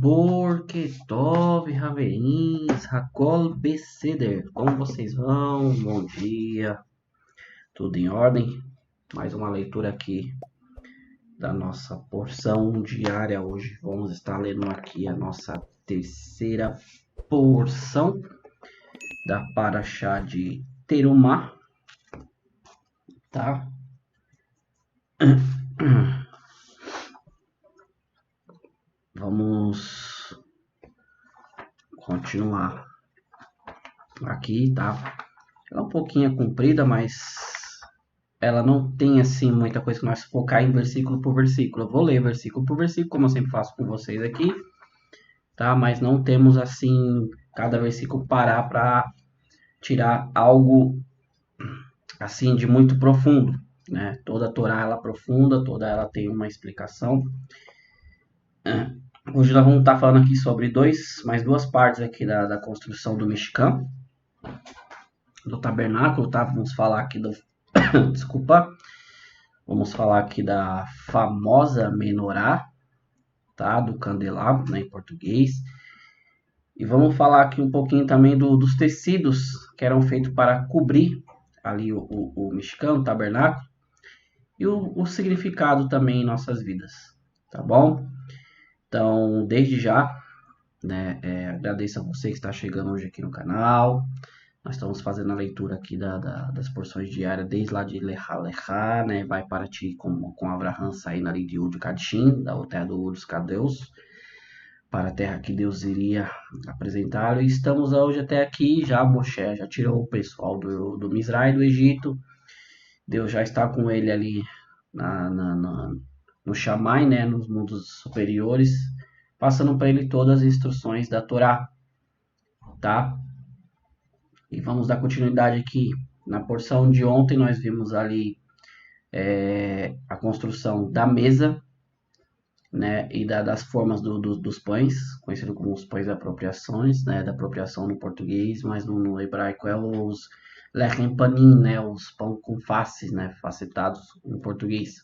Borketov, Haverins, Hakol Beseder. Como vocês vão? Bom dia. Tudo em ordem? Mais uma leitura aqui da nossa porção diária hoje. Vamos estar lendo aqui a nossa terceira porção da Parashá de Terumá, tá? Vamos continuar aqui, tá? Ela é um pouquinho comprida, mas ela não tem assim muita coisa que nós focar em versículo por versículo. Eu vou ler versículo por versículo, como eu sempre faço com vocês aqui, tá? Mas não temos assim cada versículo parar para tirar algo assim de muito profundo, né? Toda a Torá ela é profunda, toda ela tem uma explicação. Hoje nós vamos estar falando aqui sobre mais duas partes aqui da construção do Mishkan, do tabernáculo, tá? Vamos falar aqui do desculpa. Vamos falar aqui da famosa menorá, tá? Do candelabro, né, em português. E vamos falar aqui um pouquinho também dos tecidos que eram feitos para cobrir ali o Mishkan, o tabernáculo. E o significado também em nossas vidas, tá bom? Então, desde já, né, agradeço a você que está chegando hoje aqui no canal. Nós estamos fazendo a leitura aqui das porções diárias, desde lá de Lechá Lechá, né? Vai para ti com Abraham saindo ali de Ur de Kadshim, da terra do Ur dos Caldeus, para a terra que Deus iria apresentá-lo. E estamos hoje até aqui, já Moshe já tirou o pessoal do Misrai, do Egito. Deus já está com ele ali no Shammai, né? Nos mundos superiores, passando para ele todas as instruções da Torá, tá? E vamos dar continuidade aqui. Na porção de ontem nós vimos ali a construção da mesa, né, e das formas dos pães, conhecido como os pães de apropriações, né, da apropriação no português, mas no hebraico é os lechem panim, né, os pão com faces, né, facetados no português.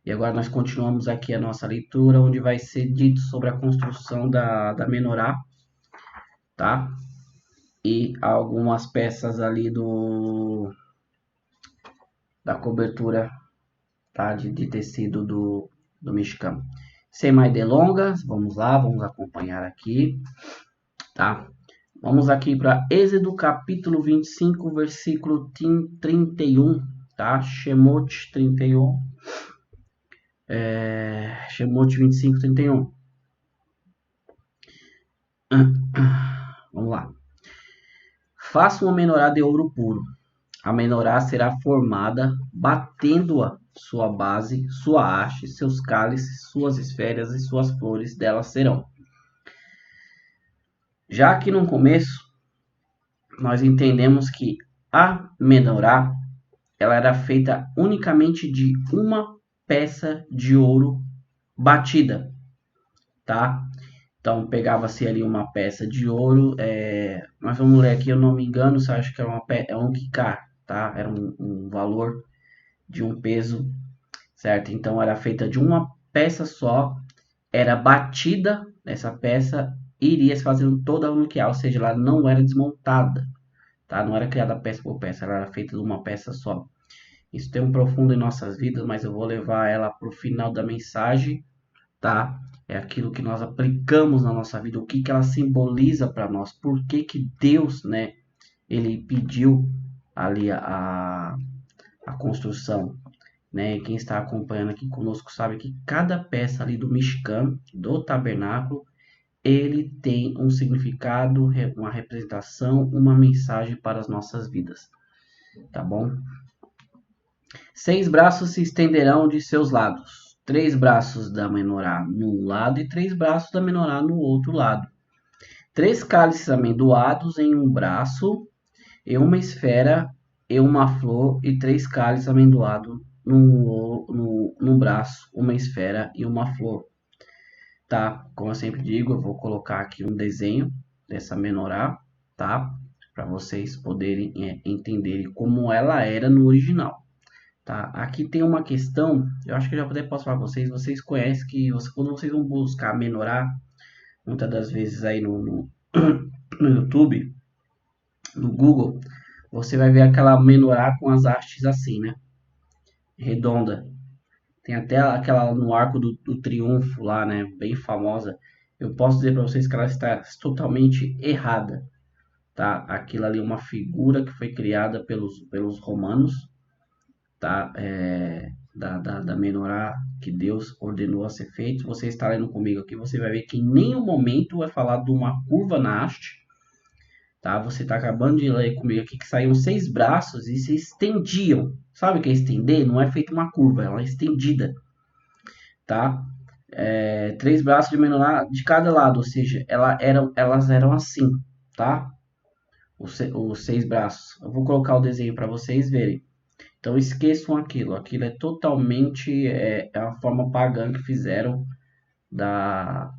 E agora nós continuamos aqui a nossa leitura, onde vai ser dito sobre a construção da menorá, tá? E algumas peças ali da cobertura, tá? de tecido do Mishkan. Sem mais delongas, vamos lá, vamos acompanhar aqui, tá? Vamos aqui para Êxodo capítulo 25, versículo 31, tá? Shemot 31, Shemot 25, 31. Vamos lá. Faça uma menorá de ouro puro. A menorá será formada batendo-a sua base, sua haste, seus cálices, suas esferas e suas flores delas serão. Já que no começo nós entendemos que a menorá ela era feita unicamente de uma peça de ouro batida, tá? Então pegava-se ali uma peça de ouro, nós vamos ler aqui, eu não me engano, se acho que é um kikar, tá? Era um valor de um peso, certo? Então era feita de uma peça só, era batida essa peça, iria se fazendo toda uniquear, ou seja, ela não era desmontada, tá? Não era criada peça por peça, ela era feita de uma peça só. Isso tem um profundo em nossas vidas, mas eu vou levar ela para o final da mensagem, tá? É aquilo que nós aplicamos na nossa vida, o que ela simboliza para nós, por que Deus, né, ele pediu ali a construção, né? E quem está acompanhando aqui conosco sabe que cada peça ali do Mishkan, do tabernáculo, ele tem um significado, uma representação, uma mensagem para as nossas vidas, tá bom? 6 braços se estenderão de seus lados, 3 braços da menorá num lado e 3 braços da menorá no outro lado. 3 cálices amendoados em um braço, e uma esfera e uma flor, e 3 cálices amendoados no braço, uma esfera e uma flor. Tá? Como eu sempre digo, eu vou colocar aqui um desenho dessa menorá, tá? Para vocês poderem entenderem como ela era no original. Tá? Aqui tem uma questão, eu acho que eu já posso falar para vocês, vocês conhecem que quando vocês vão buscar a menorá, muitas das vezes aí no YouTube, no Google, você vai ver aquela menorá com as hastes assim, né? Redonda. Tem até aquela no Arco do Triunfo lá, né? Bem famosa. Eu posso dizer para vocês que ela está totalmente errada, tá? Aquilo ali é uma figura que foi criada pelos romanos, tá? Da menorá que Deus ordenou a ser feito. Você está lendo comigo aqui, você vai ver que em nenhum momento é falado de uma curva na haste, tá? Você está acabando de ler comigo aqui que saíam 6 braços e se estendiam. Sabe o que é estender? Não é feito uma curva, ela é estendida, tá? 3 braços de menorá de cada lado, ou seja, elas eram assim, tá? Os 6 braços. Eu vou colocar o desenho para vocês verem. Então esqueçam aquilo. Aquilo é totalmente a forma pagã que fizeram da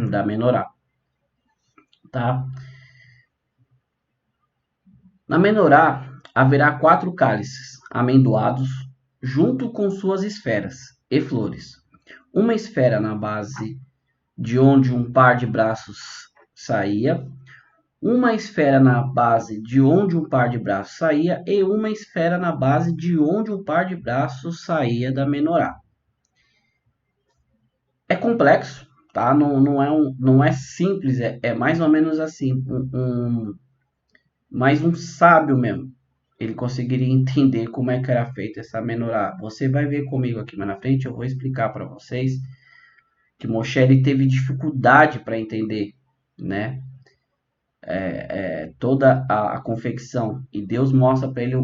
da menorá, tá? Na menorá haverá 4 cálices amendoados junto com suas esferas e flores. Uma esfera na base de onde um par de braços saía, uma esfera na base de onde um par de braços saía e uma esfera na base de onde um par de braços saía da menorá. É complexo, tá? Não é simples, é mais ou menos assim, mais um sábio mesmo. Ele conseguiria entender como é que era feita essa menorá. Você vai ver comigo aqui mais na frente, eu vou explicar para vocês que Moshe ele teve dificuldade para entender, né? Toda a confecção e Deus mostra para ele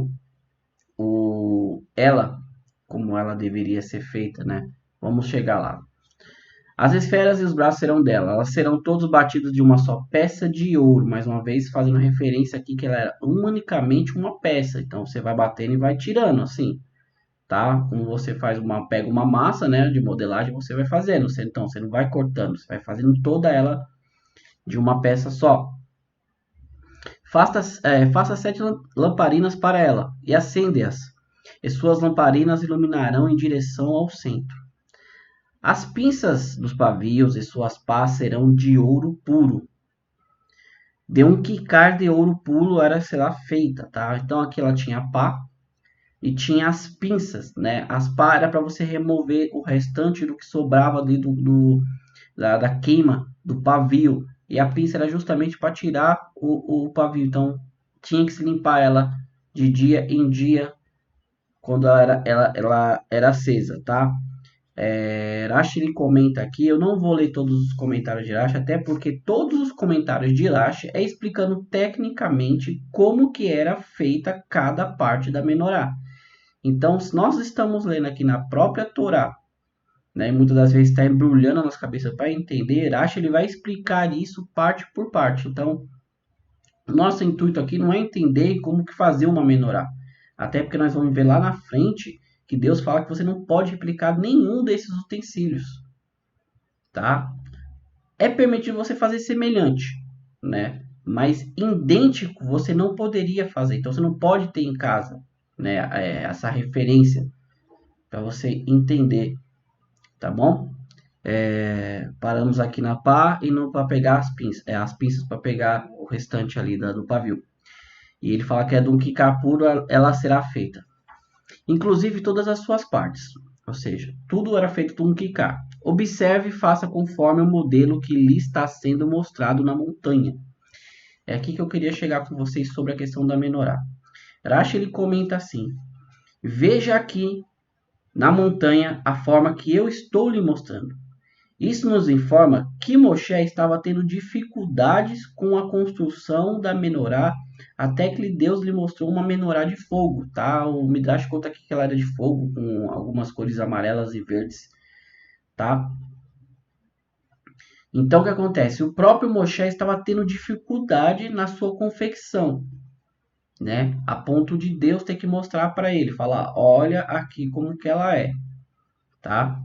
ela como ela deveria ser feita, né? Vamos chegar lá. As esferas e os braços serão dela, elas serão todos batidos de uma só peça de ouro, mais uma vez fazendo referência aqui que ela era unicamente uma peça, então você vai batendo e vai tirando assim, tá? Como você pega uma massa, né, de modelagem, você vai fazendo, então você não vai cortando, você vai fazendo toda ela de uma peça só. Faça 7 lamparinas para ela e acende-as, e suas lamparinas iluminarão em direção ao centro. As pinças dos pavios e suas pás serão de ouro puro. De um quicar de ouro puro será feita, tá? Então aqui ela tinha a pá e tinha as pinças, né? As pá era para você remover o restante do que sobrava ali da queima do pavio. E a pinça era justamente para tirar o pavio. Então tinha que se limpar ela de dia em dia quando ela era acesa, tá? Rashi ele comenta aqui, eu não vou ler todos os comentários de Rashi, até porque todos os comentários de Rashi é explicando tecnicamente como que era feita cada parte da menorá. Então, se nós estamos lendo aqui na própria Torá, né, e muitas das vezes está embrulhando a nossa cabeça para entender, Rashi ele vai explicar isso parte por parte. Então, nosso intuito aqui não é entender como que fazer uma menorá, até porque nós vamos ver lá na frente que Deus fala que você não pode replicar nenhum desses utensílios, tá? É permitido você fazer semelhante, né? Mas idêntico você não poderia fazer. Então você não pode ter em casa, né? Essa referência para você entender, tá bom? Paramos aqui na pá e não para pegar as pinças para pegar o restante ali do pavio. E ele fala que é de um quicar puro, ela será feita. Inclusive todas as suas partes, ou seja, tudo era feito de um quicar. Observe e faça conforme o modelo que lhe está sendo mostrado na montanha. É aqui que eu queria chegar com vocês sobre a questão da menorá. Rashi ele comenta assim: veja aqui na montanha a forma que eu estou lhe mostrando. Isso nos informa que Moshe estava tendo dificuldades com a construção da menorá, até que Deus lhe mostrou uma menorá de fogo, tá? O Midrash conta aqui que ela era de fogo, com algumas cores amarelas e verdes, tá? Então, o que acontece? O próprio Moshe estava tendo dificuldade na sua confecção, né? A ponto de Deus ter que mostrar para ele, falar, olha aqui como que ela é, tá?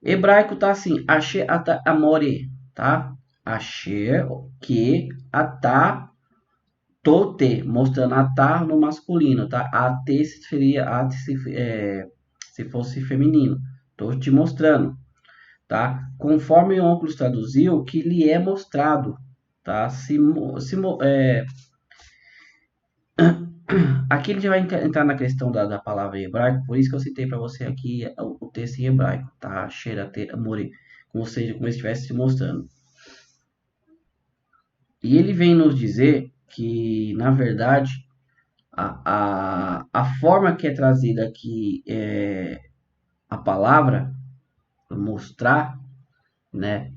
Hebraico tá assim, Asher ata amore, tá? Asher que ata tote, mostrando ata no masculino, tá? Ate seria se fosse feminino. Tô te mostrando, tá? Conforme o óculos traduziu, que lhe é mostrado, tá? Aqui ele já vai entrar na questão da palavra em hebraico, por isso que eu citei para você aqui o texto em hebraico, tá? Sheirate Amore, como se estivesse se mostrando. E ele vem nos dizer que, na verdade, a forma que é trazida aqui a palavra, mostrar, né?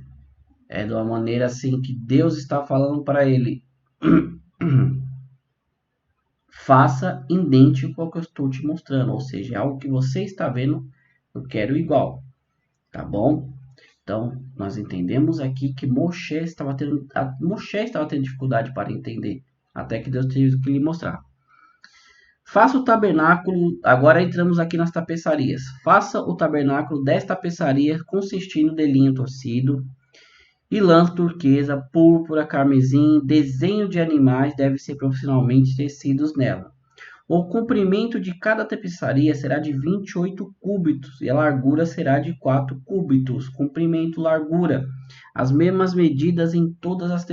É de uma maneira assim que Deus está falando para ele. Faça idêntico ao que eu estou te mostrando, ou seja, algo que você está vendo, eu quero igual, tá bom? Então, nós entendemos aqui que Moshe estava tendo dificuldade para entender, até que Deus teve que lhe mostrar. Faça o tabernáculo, agora entramos aqui nas tapeçarias. Faça o tabernáculo 10 tapeçarias consistindo de linho torcido e lã turquesa, púrpura, carmesim, desenho de animais devem ser profissionalmente tecidos nela. O comprimento de cada tapeçaria será de 28 cúbitos e a largura será de 4 cúbitos. Comprimento, largura. As mesmas medidas em todas as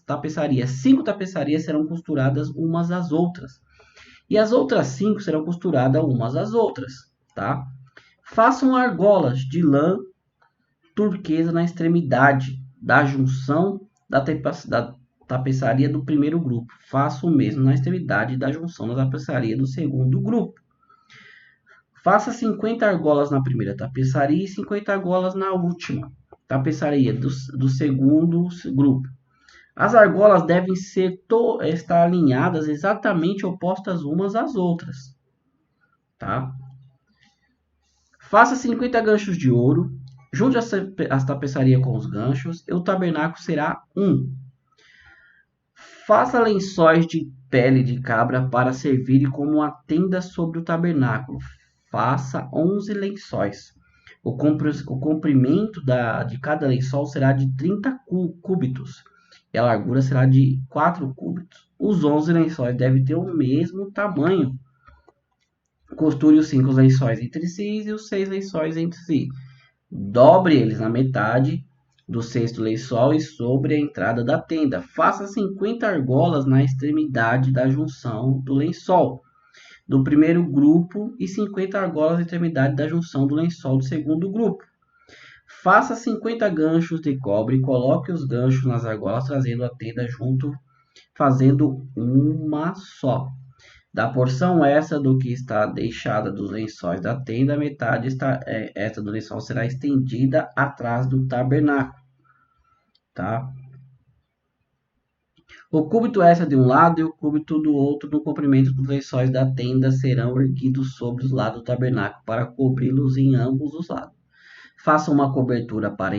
tapeçarias. 5 tapeçarias serão costuradas umas às outras. E as outras 5 serão costuradas umas às outras, tá? Façam argolas de lã turquesa na extremidade da junção da tapeçaria do primeiro grupo. Faça o mesmo na extremidade da junção da tapeçaria do segundo grupo. Faça 50 argolas na primeira tapeçaria e 50 argolas na última tapeçaria do segundo grupo. As argolas devem estar alinhadas exatamente opostas umas às outras, tá? Faça 50 ganchos de ouro, junte as tapeçarias com os ganchos e o tabernáculo será um. Faça lençóis de pele de cabra para servirem como uma tenda sobre o tabernáculo. Faça 11 lençóis. O comprimento de cada lençol será de 30 cúbitos e a largura será de 4 cúbitos. Os 11 lençóis devem ter o mesmo tamanho. Costure os 5 lençóis entre si e os 6 lençóis entre si. Dobre eles na metade do sexto lençol e sobre a entrada da tenda. Faça 50 argolas na extremidade da junção do lençol do primeiro grupo e 50 argolas na extremidade da junção do lençol do segundo grupo. Faça 50 ganchos de cobre e coloque os ganchos nas argolas, trazendo a tenda junto, fazendo uma só. Da porção essa do que está deixada dos lençóis da tenda, a metade essa do lençol será estendida atrás do tabernáculo, tá? O cúbito essa de um lado e o cúbito do outro no comprimento dos lençóis da tenda serão erguidos sobre os lados do tabernáculo para cobri-los em ambos os lados. Faça uma cobertura para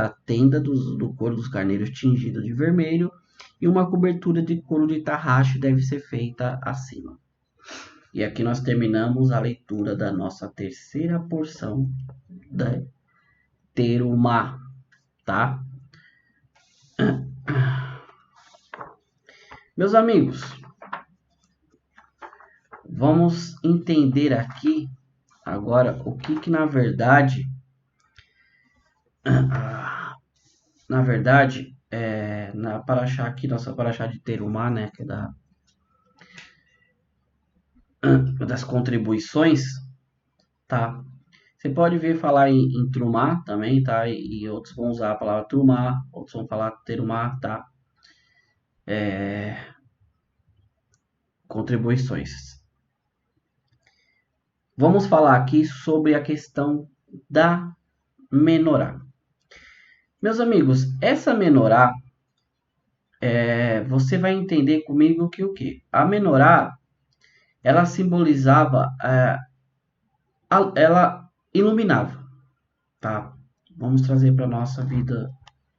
a tenda do couro dos carneiros tingido de vermelho e uma cobertura de couro de tarraxe deve ser feita acima. E aqui nós terminamos a leitura da nossa terceira porção da Terumá, tá? Meus amigos, vamos entender aqui agora o que na verdade na paraxá aqui, nossa paraxá de Terumá, né, que é das contribuições, tá? Você pode ver falar em Trumá também, tá? E outros vão usar a palavra Trumá, outros vão falar Terumá, tá? Contribuições. Vamos falar aqui sobre a questão da menorá. Meus amigos, essa menorá, você vai entender comigo que o quê? A menorá, ela simbolizava, ela iluminava, tá? Vamos trazer para a nossa vida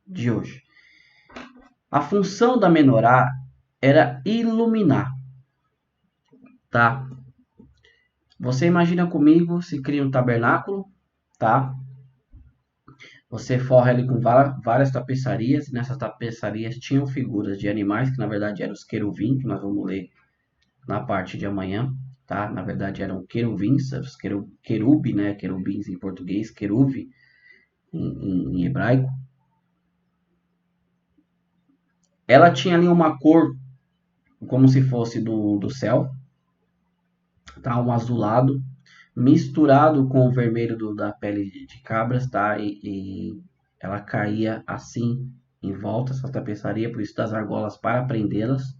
de hoje. A função da menorá era iluminar, tá? Você imagina comigo, se cria um tabernáculo, tá? Você forra ele com várias tapeçarias, e nessas tapeçarias tinham figuras de animais, que na verdade eram os querubins, que nós vamos ler na parte de amanhã, tá? Na verdade eram querubins, os querub, né? Querubins em português, queruve. em hebraico. Ela tinha ali uma cor como se fosse do céu, tá? Um azulado misturado com o vermelho da pele de cabras, tá? E ela caía assim em volta essa tapeçaria, por isso das argolas para prendê-las,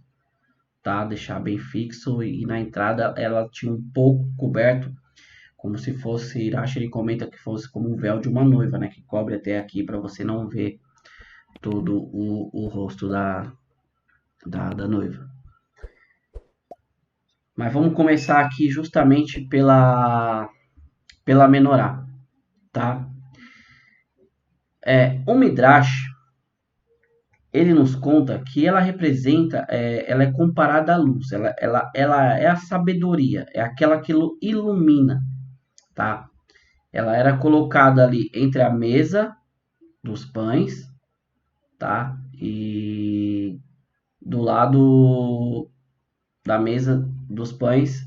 tá? Deixar bem fixo, e na entrada ela tinha um pouco coberto, como se fosse, Irache ele comenta que fosse como um véu de uma noiva, né? Que cobre até aqui para você não ver todo o rosto da noiva. Mas vamos começar aqui justamente pela menorá, tá? O Midrash, ele nos conta que ela representa, ela é comparada à luz, ela é a sabedoria, é aquela que ilumina, tá? Ela era colocada ali entre a mesa dos pães, tá? E do lado da mesa dos pães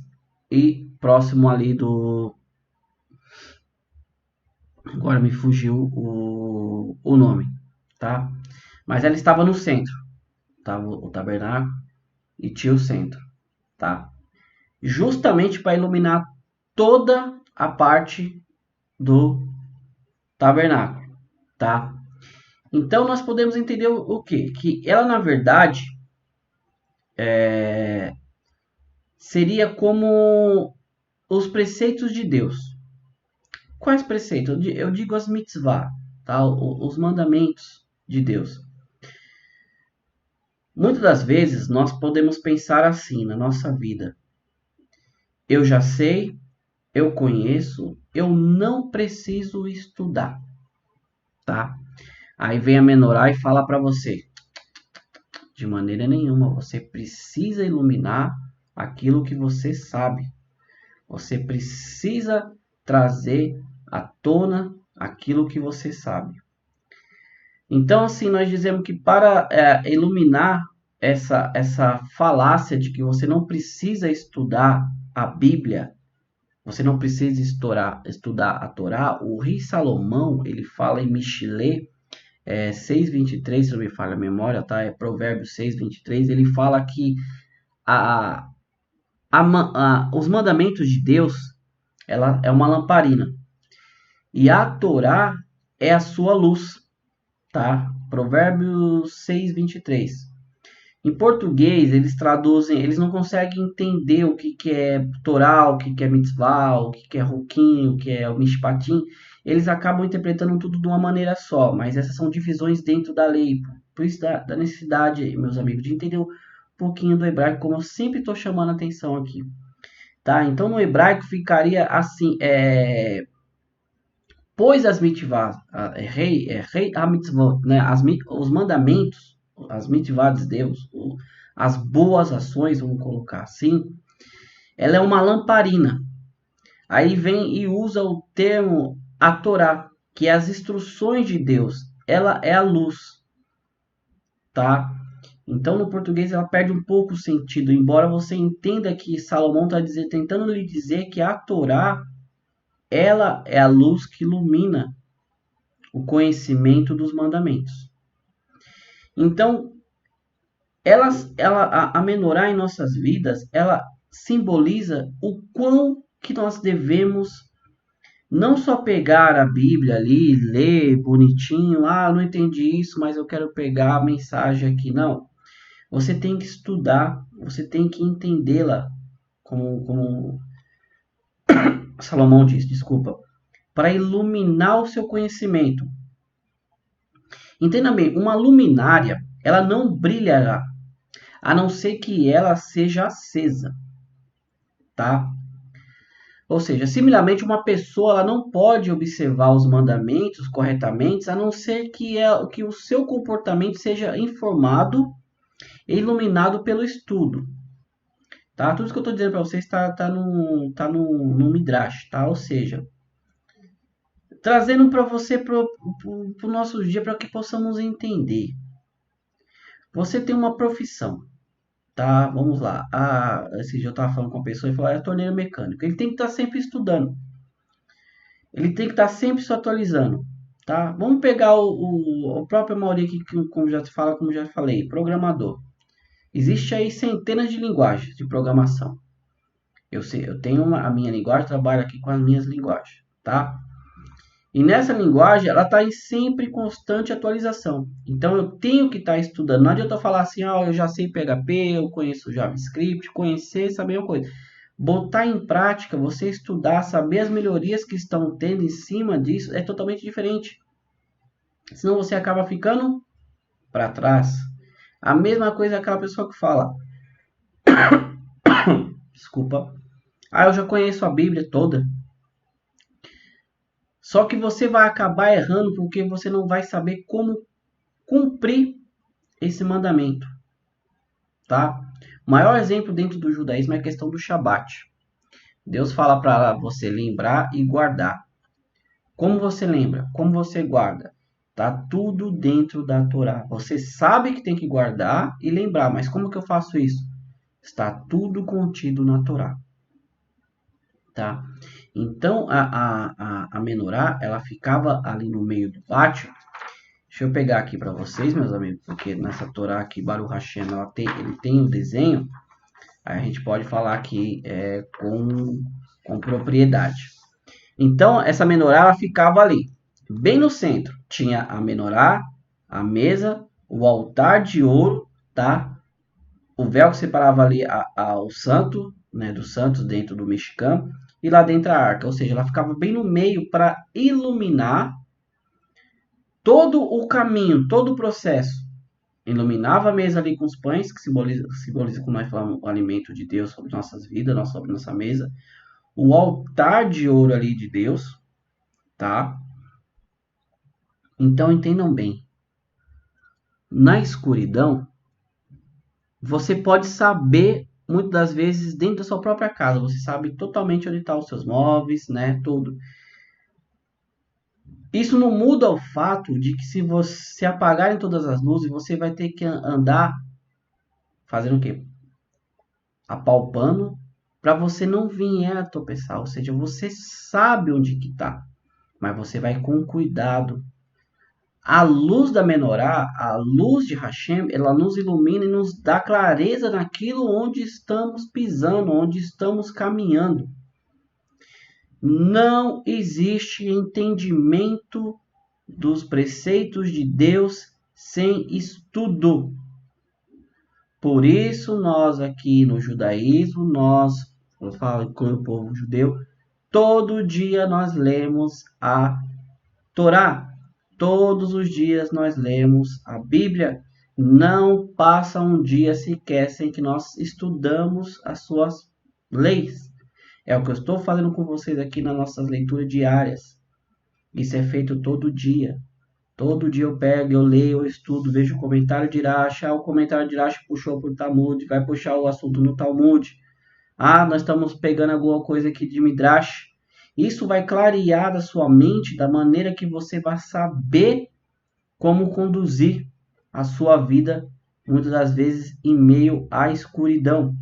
e próximo ali do... Agora me fugiu o nome, tá? Mas ela estava no centro, tava o tabernáculo e tinha o centro, tá? Justamente para iluminar toda a parte do tabernáculo, tá? Então nós podemos entender o quê? Que ela na verdade seria como os preceitos de Deus. Quais preceitos? Eu digo as mitzvah, tá? Os mandamentos de Deus. Muitas das vezes nós podemos pensar assim na nossa vida: eu já sei, eu conheço, eu não preciso estudar, tá? Aí vem a menorá e fala para você: de maneira nenhuma, você precisa iluminar aquilo que você sabe. Você precisa trazer à tona aquilo que você sabe. Então, assim, nós dizemos que para iluminar essa falácia de que você não precisa estudar a Bíblia, você não precisa estudar a Torá, o rei Salomão, ele fala em Michilê 6:23, se não me falha a memória, tá? É Provérbios 6:23, ele fala que os mandamentos de Deus, ela é uma lamparina, e a Torá é a sua luz, tá? Provérbios 6:23. Em português, eles traduzem, eles não conseguem entender o que é Torá, o que é mitzvah, o que é Hukim, o que é o Mishpatim. Eles acabam interpretando tudo de uma maneira só, mas essas são divisões dentro da lei. Por isso da necessidade, meus amigos, de entender um pouquinho do hebraico, como eu sempre estou chamando a atenção aqui. Tá? Então, no hebraico ficaria assim, pois as mitzvahs, rei a mitzvot, né? Os mandamentos, as mitzvahs de Deus, as boas ações, vamos colocar assim, ela é uma lamparina. Aí vem e usa o termo a Torá, que é as instruções de Deus. Ela é a luz, tá? Então, no português, ela perde um pouco o sentido, embora você entenda que Salomão está tentando lhe dizer que a Torá, ela é a luz que ilumina o conhecimento dos mandamentos. Então, a menorá em nossas vidas, ela simboliza o quão que nós devemos não só pegar a Bíblia ali, ler bonitinho, não entendi isso, mas eu quero pegar a mensagem aqui. Não, você tem que estudar, você tem que entendê-la, como Salomão diz, desculpa, para iluminar o seu conhecimento. Entenda bem, uma luminária, ela não brilhará, a não ser que ela seja acesa, tá? Ou seja, similarmente, uma pessoa ela não pode observar os mandamentos corretamente, a não ser que o seu comportamento seja informado e iluminado pelo estudo. Tá? Tudo isso que eu estou dizendo para vocês está no Midrash, tá? Ou seja, trazendo para você para o nosso dia, para que possamos entender. Você tem uma profissão, tá? Vamos lá. Esse dia eu estava falando com uma pessoa e falou: é torneiro mecânico. Ele tem que estar sempre estudando. Ele tem que estar sempre se atualizando, Tá? Vamos pegar o próprio Mauri aqui, como já se fala, como já falei, programador. Existe aí centenas de linguagens de programação. Eu tenho a minha linguagem, trabalho aqui com as minhas linguagens, tá? E nessa linguagem, ela está em sempre constante atualização. Então, eu tenho que estar estudando. Não adianta eu falar assim, eu já sei PHP, eu conheço JavaScript, conhecer, saber uma coisa. Botar em prática, você estudar, saber as melhorias que estão tendo em cima disso, é totalmente diferente. Senão você acaba ficando para trás. A mesma coisa é aquela pessoa que fala, desculpa, eu já conheço a Bíblia toda. Só que você vai acabar errando porque você não vai saber como cumprir esse mandamento, tá? O maior exemplo dentro do judaísmo é a questão do Shabat. Deus fala para você lembrar e guardar. Como você lembra? Como você guarda? Tá tudo dentro da Torá. Você sabe que tem que guardar e lembrar, mas como que eu faço isso? Está tudo contido na Torá, tá? Então a menorá, ela ficava ali no meio do pátio. Deixa eu pegar aqui para vocês, meus amigos, porque nessa Torá aqui, Baruch Hashem, ele tem o desenho. Aí a gente pode falar aqui com propriedade. Então, essa menorá, ela ficava ali, bem no centro. Tinha a menorá, a mesa, o altar de ouro, tá? O véu que separava ali o santo, né, dos santos dentro do mexicano, e lá dentro a arca. Ou seja, ela ficava bem no meio para iluminar todo o caminho, todo o processo. Iluminava a mesa ali com os pães, que simboliza como nós falamos, o alimento de Deus sobre nossas vidas, sobre nossa mesa. O altar de ouro ali de Deus, tá? Então entendam bem. Na escuridão, você pode saber, muitas das vezes, dentro da sua própria casa. Você sabe totalmente onde estão os seus móveis, né? Tudo. Isso não muda o fato de que se você apagarem todas as luzes, você vai ter que andar fazendo o quê? Apalpando para você não vir a tropeçar. Ou seja, você sabe onde que está, mas você vai com cuidado. A luz da menorá, a luz de Hashem, ela nos ilumina e nos dá clareza naquilo onde estamos pisando, onde estamos caminhando. Não existe entendimento dos preceitos de Deus sem estudo. Por isso, nós aqui no judaísmo, eu falo com o povo judeu, todo dia nós lemos a Torá. Todos os dias nós lemos a Bíblia. Não passa um dia sequer sem que nós estudamos as suas leis. É o que eu estou fazendo com vocês aqui nas nossas leituras diárias. Isso é feito todo dia. Todo dia eu pego, eu leio, eu estudo, vejo o comentário de Rashi. O comentário de Rashi puxou para o Talmud, vai puxar o assunto no Talmud. Nós estamos pegando alguma coisa aqui de Midrash. Isso vai clarear a sua mente da maneira que você vai saber como conduzir a sua vida, muitas das vezes em meio à escuridão.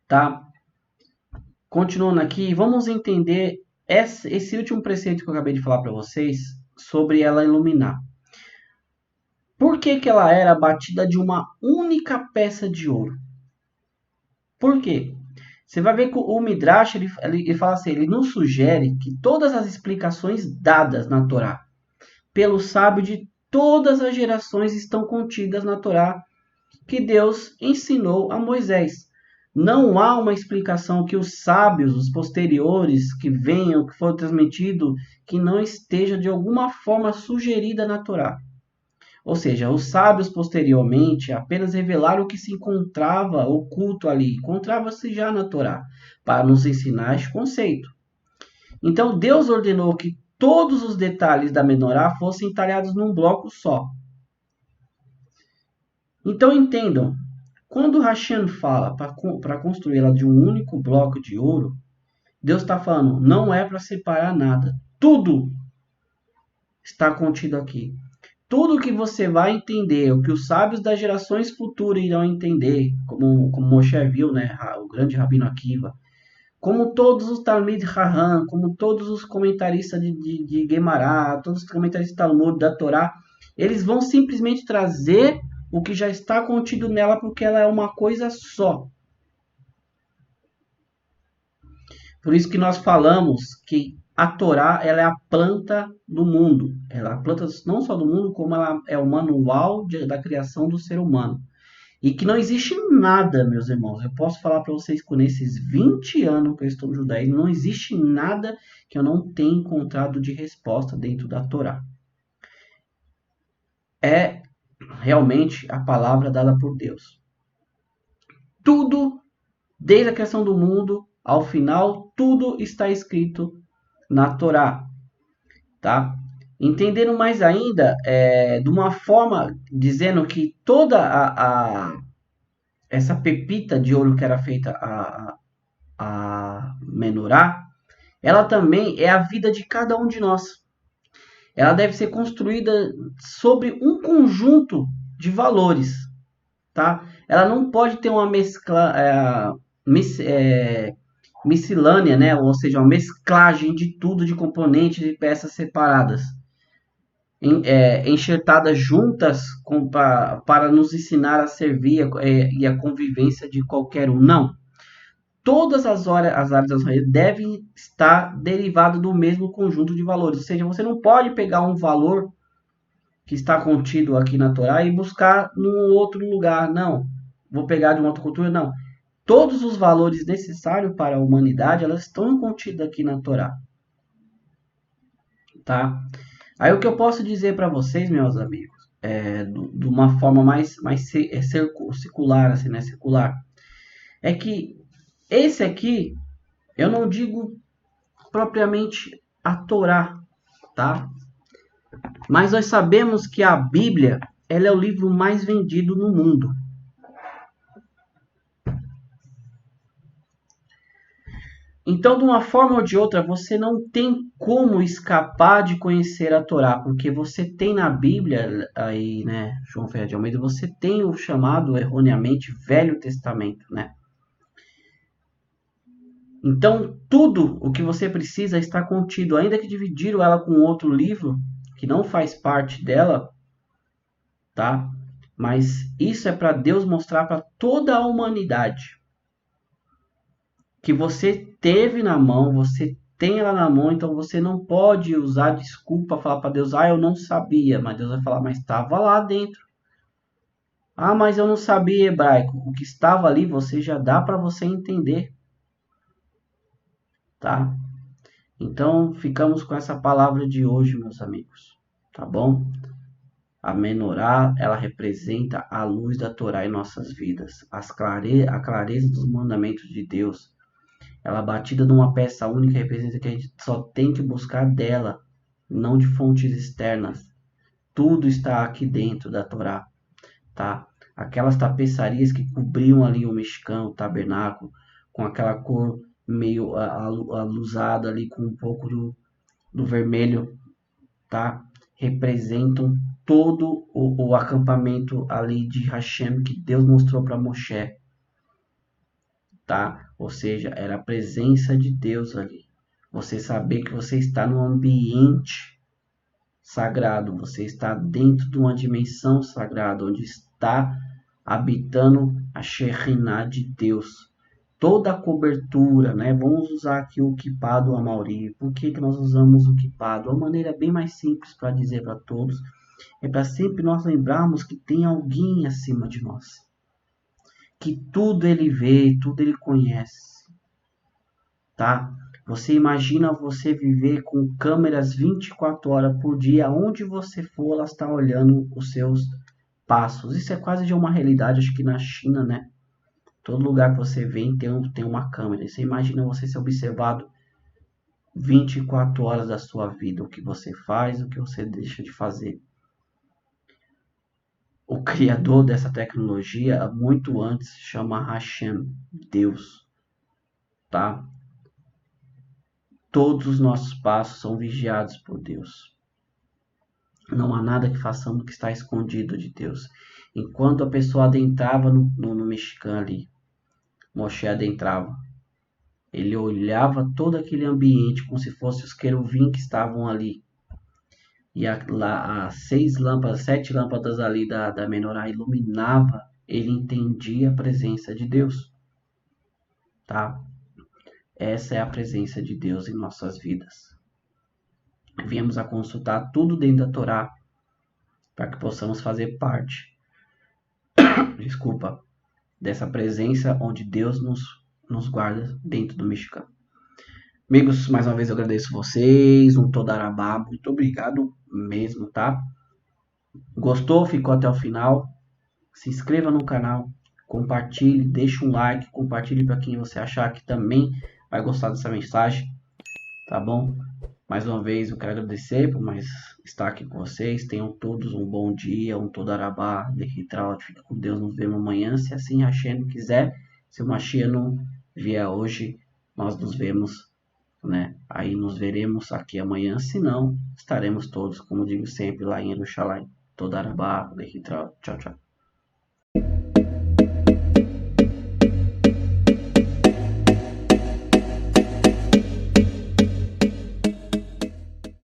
Tá? Continuando aqui, vamos entender esse último preceito que eu acabei de falar para vocês sobre ela iluminar. Por que ela era batida de uma única peça de ouro? Por quê? Você vai ver que o Midrash, ele fala assim, ele nos sugere que todas as explicações dadas na Torá pelo sábio de todas as gerações estão contidas na Torá que Deus ensinou a Moisés. Não há uma explicação que os sábios, os posteriores, que venham, que for transmitido, que não esteja de alguma forma sugerida na Torá. Ou seja, os sábios posteriormente apenas revelaram o que se encontrava oculto ali, encontrava-se já na Torá, para nos ensinar este conceito. Então Deus ordenou que todos os detalhes da menorá fossem entalhados num bloco só. Então entendam, quando Hashem fala para construir ela de um único bloco de ouro, Deus está falando, não é para separar nada. Tudo está contido aqui. Tudo que você vai entender, o que os sábios das gerações futuras irão entender, como Moshe viu, né, o grande Rabino Akiva, Como todos os Talmid Raham, como todos os comentaristas de Guemará, todos os comentaristas de Talmud, da Torá, eles vão simplesmente trazer o que já está contido nela, porque ela é uma coisa só. Por isso que nós falamos que a Torá, ela é a planta do mundo. Ela é a planta não só do mundo, como ela é o manual da criação do ser humano. E que não existe nada, meus irmãos. Eu posso falar para vocês que nesses 20 anos que eu estou no judaísmo, não existe nada que eu não tenha encontrado de resposta dentro da Torá. É realmente a palavra dada por Deus. Tudo, desde a criação do mundo ao final, tudo está escrito na Torá, tá? Entendendo mais ainda, de uma forma, dizendo que toda essa pepita de ouro que era feita a menorá, ela também é a vida de cada um de nós. Ela deve ser construída sobre um conjunto de valores, tá? Ela não pode ter uma miscelânea, né? Ou seja, uma mesclagem de tudo, de componentes e peças separadas, enxertadas juntas para nos ensinar a servir e a convivência de qualquer um. Não. Todas as áreas da rede devem estar derivadas do mesmo conjunto de valores. Ou seja, você não pode pegar um valor que está contido aqui na Torá e buscar num outro lugar. Não. Vou pegar de uma outra cultura. Não. Todos os valores necessários para a humanidade, elas estão contidos aqui na Torá. Tá? Aí o que eu posso dizer para vocês, meus amigos, de uma forma mais circular, assim, né? Circular, é que esse aqui, eu não digo propriamente a Torá, tá? Mas nós sabemos que a Bíblia, ela é o livro mais vendido no mundo. Então, de uma forma ou de outra, você não tem como escapar de conhecer a Torá, porque você tem na Bíblia, aí, né, João Ferreira de Almeida, você tem o chamado, erroneamente, Velho Testamento, né? Então, tudo o que você precisa está contido, ainda que dividiram ela com outro livro, que não faz parte dela, tá? Mas isso é para Deus mostrar para toda a humanidade que você teve na mão, você tem ela na mão, então você não pode usar desculpa, falar para Deus, eu não sabia, mas Deus vai falar, mas estava lá dentro. Mas eu não sabia hebraico. O que estava ali, você já dá para você entender, tá? Então, ficamos com essa palavra de hoje, meus amigos, tá bom? A menorá, ela representa a luz da Torá em nossas vidas, a clareza dos mandamentos de Deus. Ela batida numa peça única representa que a gente só tem que buscar dela, não de fontes externas. Tudo está aqui dentro da Torá, tá? Aquelas tapeçarias que cobriam ali o Mishkan, o tabernáculo, com aquela cor meio aluzada ali, com um pouco do vermelho, tá? Representam todo o acampamento ali de Hashem que Deus mostrou para Moshe, tá? Ou seja, era a presença de Deus ali. Você saber que você está num ambiente sagrado, você está dentro de uma dimensão sagrada, onde está habitando a Shekhinah de Deus. Toda a cobertura, né? Vamos usar aqui o kippá do Amauri. Por que nós usamos o kippá? De uma maneira bem mais simples para dizer para todos, é para sempre nós lembrarmos que tem alguém acima de nós, que tudo ele vê, tudo ele conhece, tá? Você imagina você viver com câmeras 24 horas por dia, onde você for, elas estão olhando os seus passos. Isso é quase de uma realidade, acho que na China, né? Todo lugar que você vem tem uma câmera. Você imagina você ser observado 24 horas da sua vida, o que você faz, o que você deixa de fazer. O criador dessa tecnologia, muito antes, chama Hashem, Deus, tá? Todos os nossos passos são vigiados por Deus. Não há nada que façamos que está escondido de Deus. Enquanto a pessoa adentrava no Mishkan ali, Moshe adentrava. Ele olhava todo aquele ambiente como se fosse os querubins que estavam ali. E as 6 lâmpadas, 7 lâmpadas ali da menorá iluminava, ele entendia a presença de Deus, tá? Essa é a presença de Deus em nossas vidas. Viemos a consultar tudo dentro da Torá para que possamos fazer parte, desculpa, dessa presença onde Deus nos guarda dentro do mexicano. Amigos, mais uma vez eu agradeço vocês, um Todarabá, muito obrigado mesmo, tá? Gostou? Ficou até o final? Se inscreva no canal, compartilhe, deixe um like, compartilhe para quem você achar que também vai gostar dessa mensagem, tá bom? Mais uma vez eu quero agradecer por mais estar aqui com vocês. Tenham todos um bom dia, um Todarabá, Lehitraut, fica com Deus, nos vemos amanhã, se assim Hashem quiser. Se o Mashiach não vier hoje, nós nos vemos, né? Aí nos veremos aqui amanhã, se não, estaremos todos, como digo sempre, lá em Jerusalém. Todarabá, Lehitraut, tchau, tchau.